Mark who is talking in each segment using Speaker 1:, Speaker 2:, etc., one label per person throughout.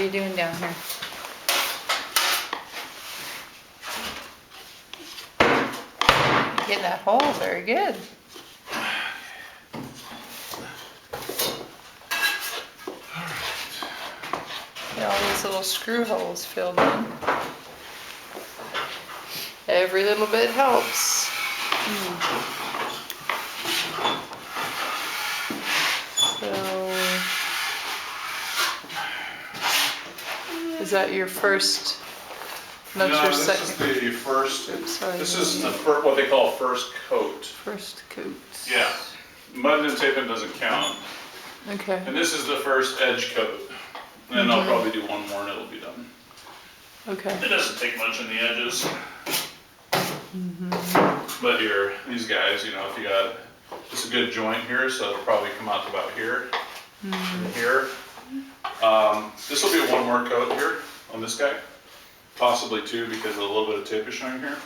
Speaker 1: you doing down here? Getting that hole, very good. Get all these little screw holes filled in. Every little bit helps. So, is that your first?
Speaker 2: No,
Speaker 1: Your
Speaker 2: this
Speaker 1: second.
Speaker 2: is the first.
Speaker 1: Oops, sorry.
Speaker 2: This is the what they call first coat.
Speaker 1: First coat.
Speaker 2: Yeah, mud and taping doesn't count.
Speaker 1: Okay.
Speaker 2: And this is the first edge coat. And then I'll probably do one more and it'll be done.
Speaker 1: Okay.
Speaker 2: It doesn't take much in the edges. But these guys, you know, if you got just a good joint here, so it'll probably come out to about here and here. This will be one more coat here on this guy. Possibly two, because a little bit of tape is showing here.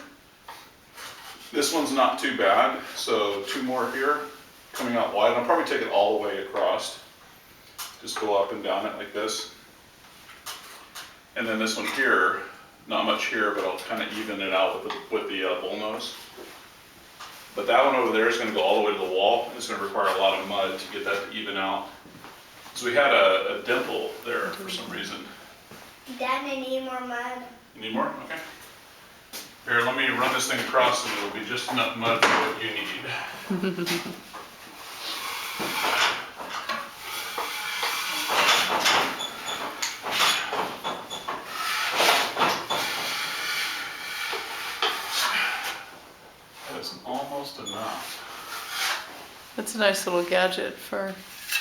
Speaker 2: This one's not too bad, so two more here, coming out wide. I'll probably take it all the way across. Just go up and down it like this. And then this one here, not much here, but I'll kind of even it out with the bull nose. But that one over there is going to go all the way to the wall. It's going to require a lot of mud to get that to even out. So we had a dimple there for some reason.
Speaker 3: Dad, I need more mud.
Speaker 2: You need more? Okay. Here, let me run this thing across and it'll be just enough mud for what you need. That's almost enough.
Speaker 1: That's a nice little gadget for.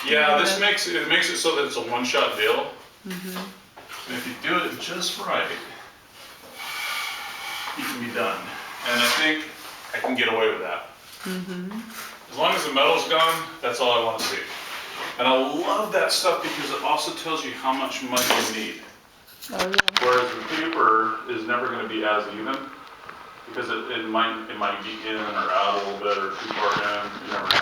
Speaker 2: Yeah, this makes it so that it's a one-shot deal. And if you do it just right, you can be done. And I think I can get away with that. As long as the metal's gone, that's all I want to see. And I love that stuff because it also tells you how much mud you need.
Speaker 1: Oh yeah.
Speaker 2: Whereas the paper is never going to be as even because it might be in or out a little bit or too far in. You never know.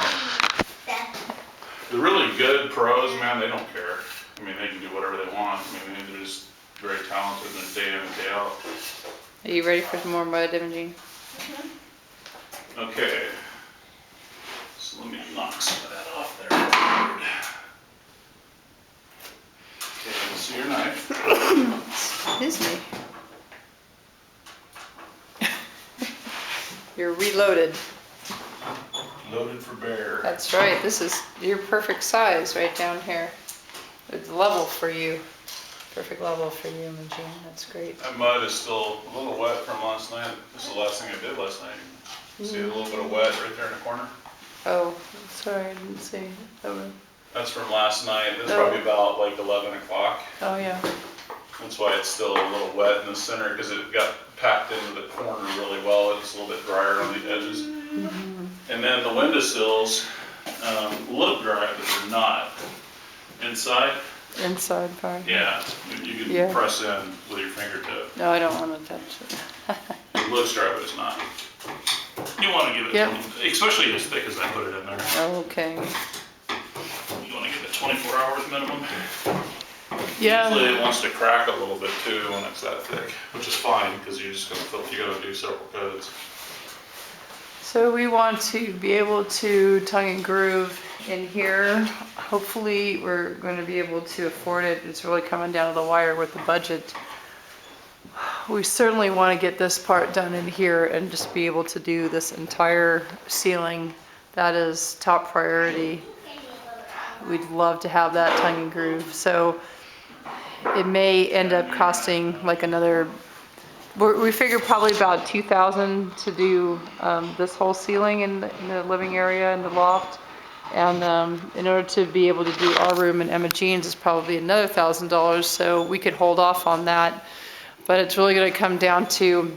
Speaker 2: The really good pros, man, they don't care. I mean, they can do whatever they want. I mean, they're just very talented and day in and day out.
Speaker 1: Are you ready for some more mud, Imogene?
Speaker 2: Okay. So let me knock some of that off there. Okay, see your knife.
Speaker 1: Excuse me. You're reloaded.
Speaker 2: Loaded for bear.
Speaker 1: That's right. This is your perfect size right down here. It's level for you. Perfect level for you, Imogene. That's great.
Speaker 2: That mud is still a little wet from last night. This is the last thing I did last night. See a little bit of wet right there in the corner?
Speaker 1: Oh, sorry, I didn't see. Oh,
Speaker 2: That's from last night. It's probably about like 11 o'clock.
Speaker 1: oh yeah.
Speaker 2: That's why it's still a little wet in the center because it got packed into the corner really well. It's a little bit drier on the edges. And then the windowsills look dry, but they're not. Inside,
Speaker 1: Inside part.
Speaker 2: yeah, you can press in with your fingertip.
Speaker 1: No, I don't want to touch it.
Speaker 2: It looks dry, but it's not. You want to give it, especially as thick as I put it in there.
Speaker 1: Okay.
Speaker 2: You want to give it 24 hours minimum.
Speaker 1: Yeah.
Speaker 2: Usually it wants to crack a little bit too when it's that thick, which is fine because you're just going to do several coats.
Speaker 1: So we want to be able to tongue and groove in here. Hopefully we're going to be able to afford it. It's really coming down to the wire with the budget. We certainly want to get this part done in here and just be able to do this entire ceiling. That is top priority. We'd love to have that tongue and groove. So it may end up costing like another, we figure probably about $2,000 to do this whole ceiling in the living area and the loft. And in order to be able to do our room and Imogene's is probably another $1,000. So we could hold off on that. But it's really going to come down to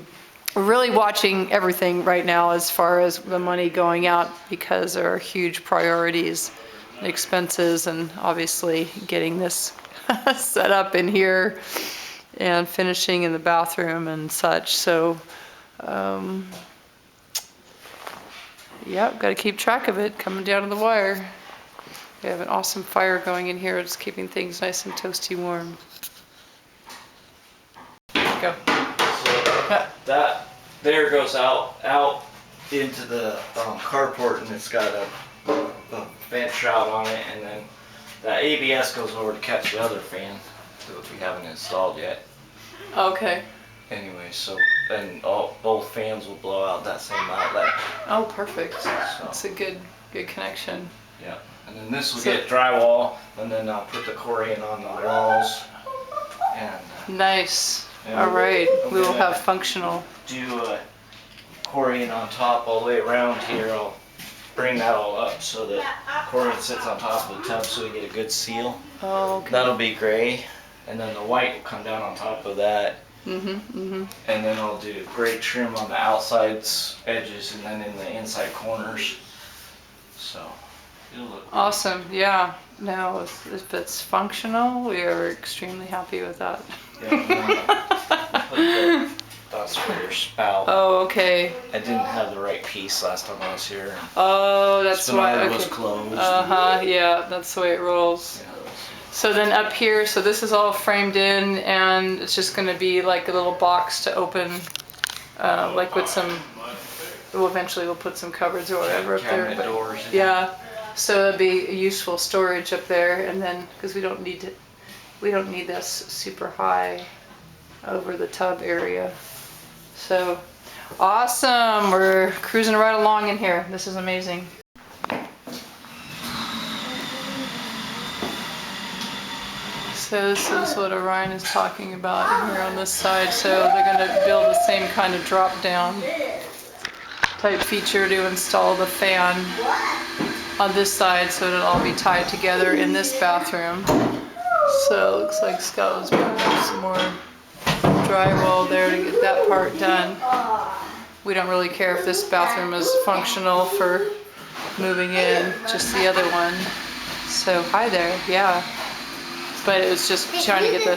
Speaker 1: really watching everything right now as far as the money going out because there are huge priorities and expenses and obviously getting this set up in here and finishing in the bathroom and such. So, yeah, got to keep track of it, coming down to the wire. We have an awesome fire going in here. It's keeping things nice and toasty warm.
Speaker 4: that there goes out into the carport, and it's got a vent shroud on it, and then that ABS goes over to catch the other fan that we haven't installed yet.
Speaker 1: Okay.
Speaker 4: Anyway, so then both fans will blow out that same outlet.
Speaker 1: Oh, perfect. That's a good connection.
Speaker 4: Yeah, and then this will get drywall, and then I'll put the corian on the walls. And
Speaker 1: Nice.
Speaker 4: and
Speaker 1: All right.
Speaker 4: I'm
Speaker 1: We will
Speaker 4: gonna
Speaker 1: have functional.
Speaker 4: do a corian on top all the way around here. I'll bring that all up so that corian sits on top of the tub, so we get a good seal.
Speaker 1: Oh, okay.
Speaker 4: That'll be gray, and then the white will come down on top of that. And then I'll do gray trim on the outsides, edges, and then in the inside corners. So it'll look
Speaker 1: Awesome. Yeah. No, if it's functional, we are extremely happy with that.
Speaker 4: yeah. That's for your spout.
Speaker 1: Oh, okay.
Speaker 4: I didn't have the right piece last time I was here.
Speaker 1: Oh, that's why.
Speaker 4: Spinard was
Speaker 1: Okay.
Speaker 4: closed.
Speaker 1: Yeah, that's the way it rolls.
Speaker 4: Yeah.
Speaker 1: So then up here, so this is all framed in, and it's just going to be like a little box to open, like with some. Well, eventually we'll put some cupboards or whatever up there.
Speaker 4: Cabinet doors.
Speaker 1: Yeah, so it'll be useful storage up there, and then because we don't need this super high over the tub area. So awesome! We're cruising right along in here. This is amazing. So this is what Orion is talking about here on this side. So they're going to build the same kind of drop down type feature to install the fan on this side, so it'll all be tied together in this bathroom. So it looks like Scott was putting some more drywall there to get that part done. We don't really care if this bathroom is functional for moving in, just the other one. So hi there, yeah. But it was just trying to get the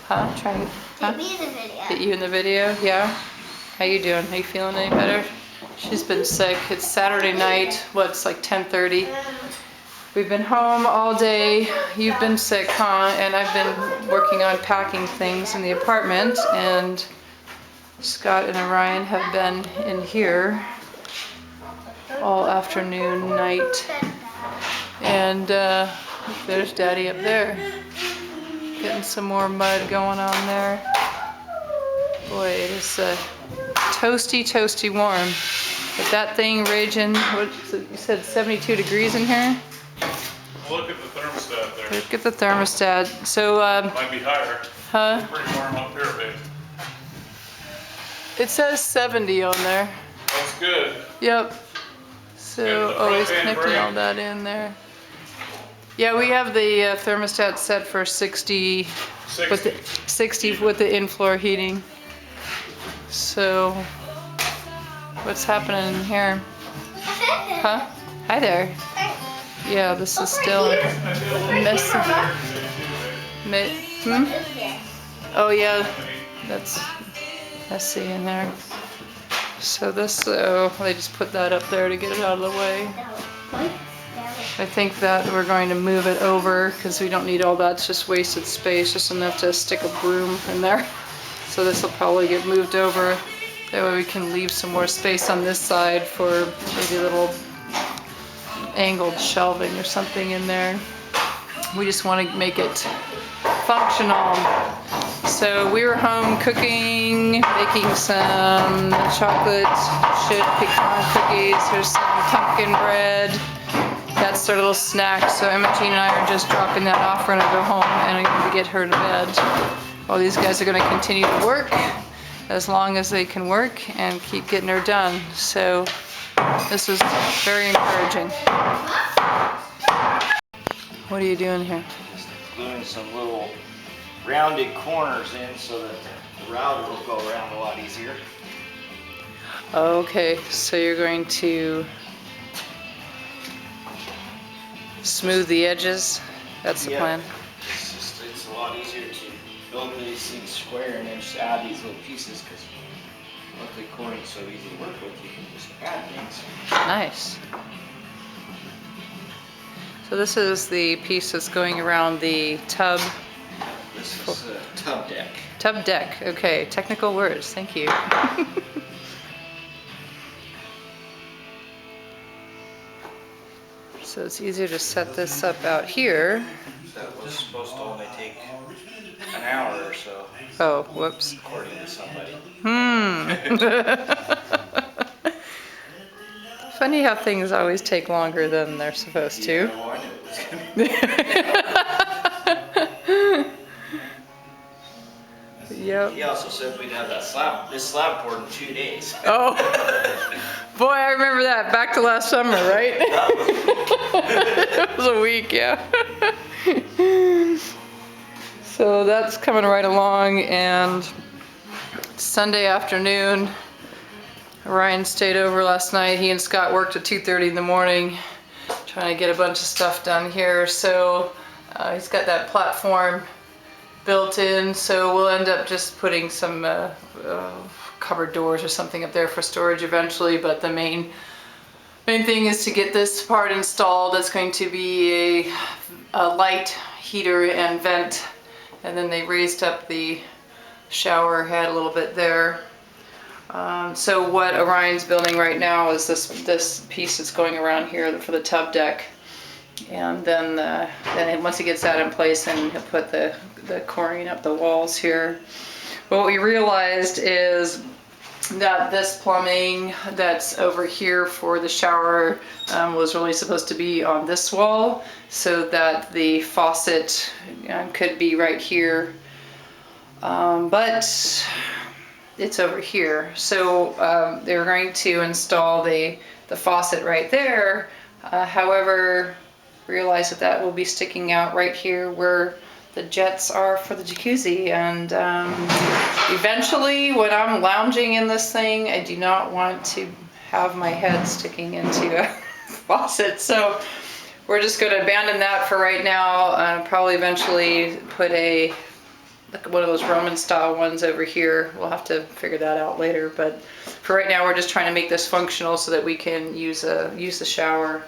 Speaker 1: trying to get,
Speaker 3: Get me in the video.
Speaker 1: get you in the video, yeah. How you doing? Are you feeling any better? She's been sick. It's Saturday night. It's like 10:30. We've been home all day. You've been sick, huh? And I've been working on packing things in the apartment, and Scott and Orion have been in here all afternoon, night. And there's Daddy up there. Getting some more mud going on there. Boy, it is toasty warm. With that thing raging, you said 72 degrees in here?
Speaker 2: Look at the thermostat there.
Speaker 1: Look at the thermostat. So,
Speaker 2: Might be higher.
Speaker 1: huh?
Speaker 2: Pretty warm up here, babe.
Speaker 1: It says 70 on there.
Speaker 2: That's good.
Speaker 1: Yep. So,
Speaker 2: Yeah,
Speaker 1: he's
Speaker 2: the propane
Speaker 1: connecting all
Speaker 2: break.
Speaker 1: that in there. Yeah, we have the thermostat set for 60 with the 60 with the in-floor heating. So, what's happening in here? Huh? Hi there. Yeah, this is still messy. Oh yeah, that's messy in there. So this, they just put that up there to get it out of the way. I think that we're going to move it over because we don't need all that. It's just wasted space, just enough to stick a broom in there. So this will probably get moved over. That way we can leave some more space on this side for maybe a little angled shelving or something in there. We just want to make it functional. So we were home cooking, making some chocolate chip pecan cookies. There's some pumpkin bread. That's our little snack. So Emma Jean and I are just dropping that off. We're gonna go home and I'm gonna get her to bed. While these guys are gonna continue to work as long as they can work and keep getting her done. So this is very encouraging. What are you doing here?
Speaker 4: Just gluing some little rounded corners in so that the router will go around a lot easier.
Speaker 1: Okay, so you're going to smooth the edges. That's the
Speaker 4: Yeah.
Speaker 1: plan.
Speaker 4: It's a lot easier to build these things square and then just add these little pieces, because luckily corian's so easy to work with, you can just add things.
Speaker 1: Nice. So this is the piece that's going around the tub.
Speaker 4: This is a tub deck.
Speaker 1: Tub deck, okay, technical words, thank you. So it's easier to set this up out here.
Speaker 4: That was supposed to only take an hour or so,
Speaker 1: Oh, whoops.
Speaker 4: according to somebody.
Speaker 1: Funny how things always take longer than they're supposed to.
Speaker 4: Yeah, well, I knew it was gonna
Speaker 1: Yep.
Speaker 4: He also said we'd have this slab poured in 2 days.
Speaker 1: Oh, boy, I remember that. Back to last summer, right? It was a week, yeah. So that's coming right along, and Sunday afternoon, Orion stayed over last night. He and Scott worked at 2:30 in the morning, trying to get a bunch of stuff done here. So he's got that platform built in, so we'll end up just putting some cupboard doors or something up there for storage eventually, but the main thing is to get this part installed. It's going to be a light heater and vent, and then they raised up the shower head a little bit there. So what Orion's building right now is this piece that's going around here for the tub deck. And then once he gets that in place, then he'll put the corian up the walls here. But what we realized is that this plumbing that's over here for the shower was really supposed to be on this wall, so that the faucet could be right here. But it's over here. So they're going to install the faucet right there. However, realize that will be sticking out right here where the jets are for the jacuzzi, and eventually when I'm lounging in this thing, I do not want to have my head sticking into a faucet, so we're just going to abandon that for right now. Probably eventually put one of those Roman style ones over here. We'll have to figure that out later, but for right now we're just trying to make this functional so that we can use the shower.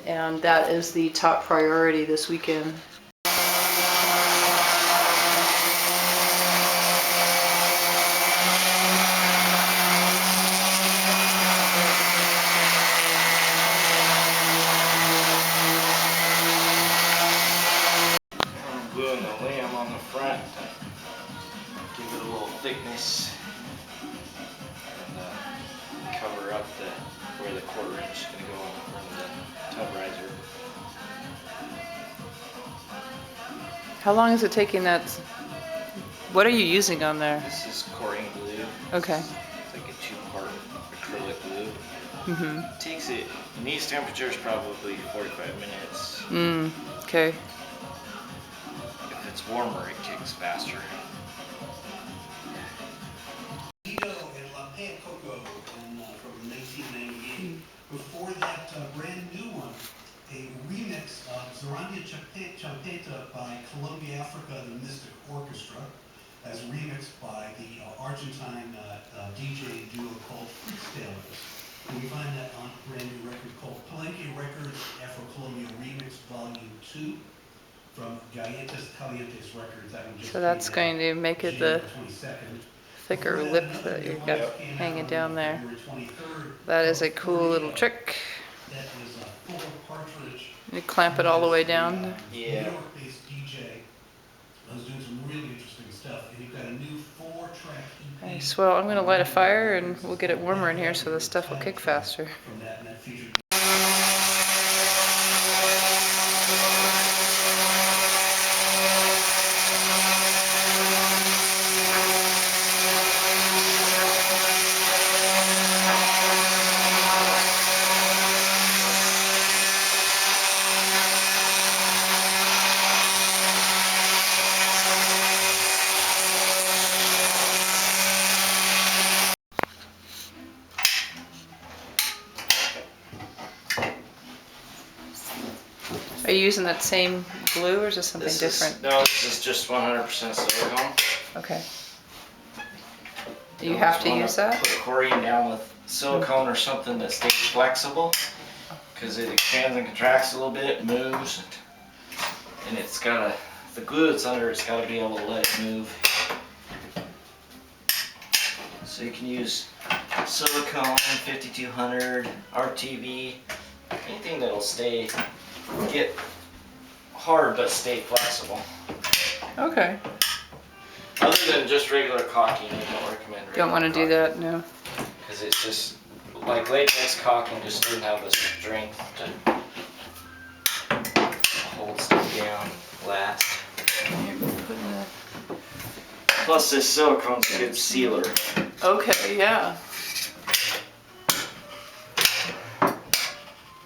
Speaker 1: And that is the top priority this weekend.
Speaker 4: I'm gluing the lamb on the front to give it a little thickness and cover up where the 1/4 inch is going to go on the front of the tub riser.
Speaker 1: How long is it taking that? What are you using on there?
Speaker 4: This is corian glue.
Speaker 1: Okay.
Speaker 4: It's like a 2-part acrylic glue.
Speaker 1: Mm-hmm.
Speaker 4: It takes it, in these temperatures, probably 45 minutes.
Speaker 1: Okay.
Speaker 4: If it's warmer, it kicks faster.
Speaker 5: Lido and La Pea Coco from 1998. Before that, brand new one, a remix of Zorandia Champeta by Colombia Africa, the Mystic Orchestra, as remixed by the Argentine DJ duo called Freakstailers. And we find that on a brand new record called Palenque Records Afro-Colombian Remix Volume 2 from Galletas Calientes Records. That one just
Speaker 1: So that's
Speaker 5: came out
Speaker 1: going to make it the
Speaker 5: January 22nd.
Speaker 1: thicker lip that you've got hanging down there. That is a cool little trick.
Speaker 5: That is a full partridge.
Speaker 1: You clamp it all the way down.
Speaker 4: Yeah.
Speaker 5: New York-based DJ who's doing some really interesting stuff. And you've got a new 4-track EP.
Speaker 1: Nice. Well, I'm going to light a fire and we'll get it warmer in here so the stuff will kick faster.
Speaker 5: From that, and that featured
Speaker 1: Are you using that same glue or is this something different?
Speaker 4: No, this is just 100% silicone.
Speaker 1: Okay. Do you have to use that?
Speaker 4: Put corian down with silicone or something that stays flexible, because it expands and contracts a little bit, moves, and it's got the glue that's under it's got to be able to let it move. So you can use silicone, 5200, RTV, anything that'll get hard but stay flexible.
Speaker 1: Okay.
Speaker 4: Other than just regular caulking, I don't recommend regular
Speaker 1: Don't want to do that, no.
Speaker 4: because it's just, like latex caulking just doesn't have the strength to hold stuff down, last. Plus this silicone's a good sealer.
Speaker 1: Okay, yeah.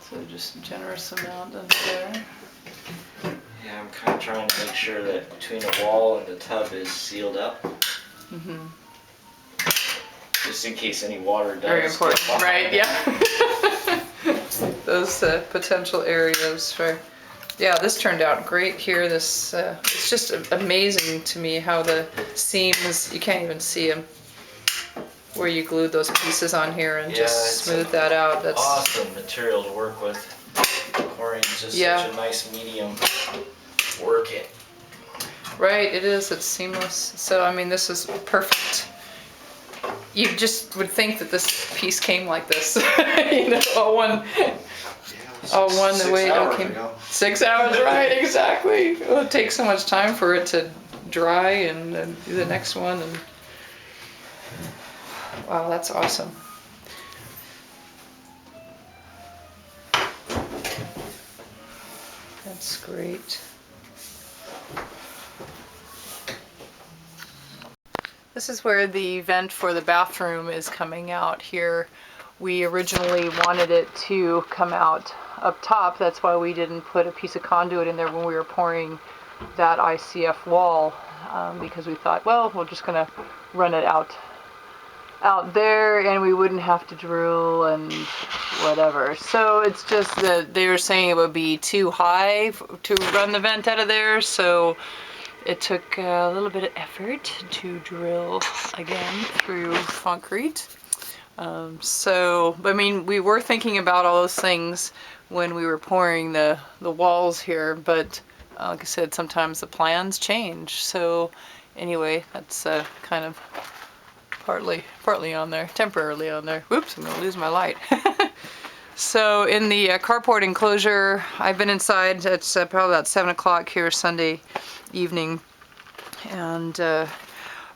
Speaker 1: So just a generous amount under there.
Speaker 4: Yeah, I'm kind of trying to make sure that between the wall and the tub is sealed up.
Speaker 1: Mm-hmm.
Speaker 4: Just in case any water does.
Speaker 1: Very important,
Speaker 4: get
Speaker 1: right?
Speaker 4: behind it.
Speaker 1: Yeah. Those potential areas for. Yeah, this turned out great here. This it's just amazing to me how the seams, you can't even see them, where you glued those pieces on here and
Speaker 4: Yeah,
Speaker 1: just
Speaker 4: it's
Speaker 1: smooth that out. That's
Speaker 4: awesome material to work with. Corian's just
Speaker 1: Yeah.
Speaker 4: such a nice medium. Work it.
Speaker 1: right. It is. It's seamless. So I mean, this is perfect. You just would think that this piece came like this, you know, all one the way it came.
Speaker 4: Ago.
Speaker 1: 6 hours, right? Exactly. Well, it takes so much time for it to dry and then do the next one. And wow, that's awesome. That's great. This is where the vent for the bathroom is coming out here. We originally wanted it to come out up top. That's why we didn't put a piece of conduit in there when we were pouring that ICF wall, because we thought, well, we're just gonna run it out there and we wouldn't have to drill and whatever. So it's just that they were saying it would be too high to run the vent out of there, so it took a little bit of effort to drill again through concrete. So, I mean, we were thinking about all those things when we were pouring the walls here, but like I said, sometimes the plans change. So anyway, that's kind of partly on there, temporarily on there. Whoops, I'm gonna lose my light. So in the carport enclosure, I've been inside. It's probably about 7 o'clock here Sunday evening, and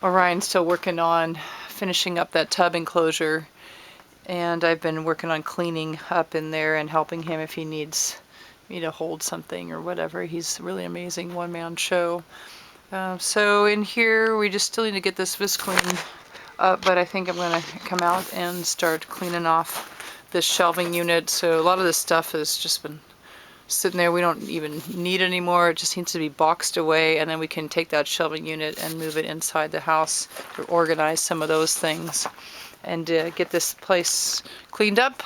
Speaker 1: Orion's still working on finishing up that tub enclosure, and I've been working on cleaning up in there and helping him if he needs me to hold something or whatever. He's a really amazing one-man show. So in here, we just still need to get this visqueen up, but I think I'm going to come out and start cleaning off this shelving unit. So a lot of this stuff has just been sitting there. We don't even need it anymore. It just needs to be boxed away, and then we can take that shelving unit and move it inside the house to organize some of those things and get this place cleaned up.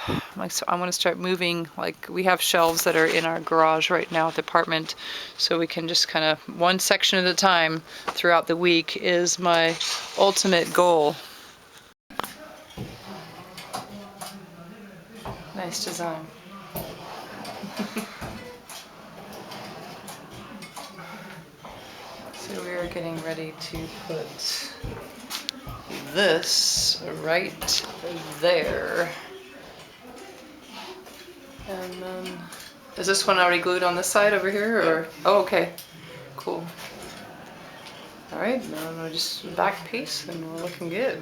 Speaker 1: So I want to start moving, like we have shelves that are in our garage right now at the apartment, so we can just kind of one section at a time throughout the week is my ultimate goal. Nice design. So we are getting ready to put this right there. And then, is this one already glued on this side over here, or? Oh, okay. Cool. All right, now just back piece and we're looking good.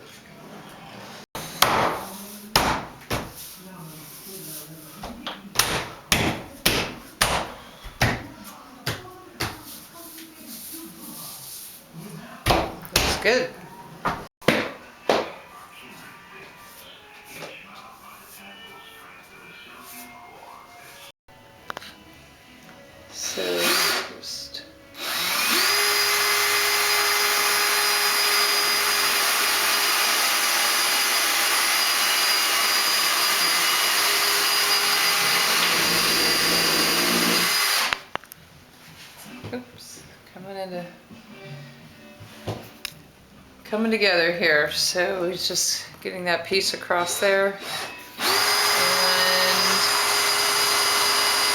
Speaker 1: Looks good. So just oops, coming together here. So he's just getting that piece across there, and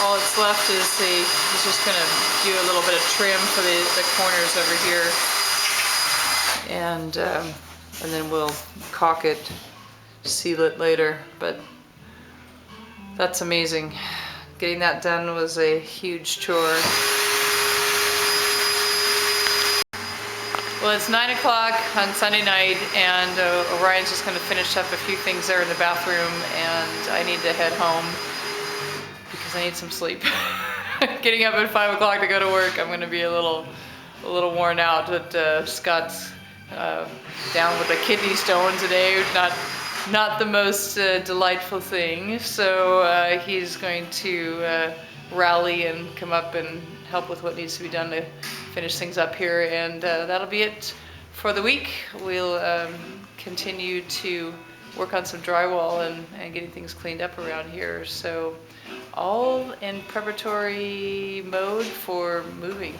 Speaker 1: all that's left is he's just gonna do a little bit of trim for the corners over here, and and then we'll caulk it, seal it later. But that's amazing. Getting that done was a huge chore. Well, it's 9 o'clock on Sunday night, and Orion's just going to finish up a few things there in the bathroom, and I need to head home because I need some sleep. Getting up at 5 o'clock to go to work, I'm going to be a little worn out. But Scott's down with a kidney stone today, not the most delightful thing. So he's going to rally and come up and help with what needs to be done to finish things up here, and that'll be it for the week. We'll continue to work on some drywall and getting things cleaned up around here. So all in preparatory mode for moving.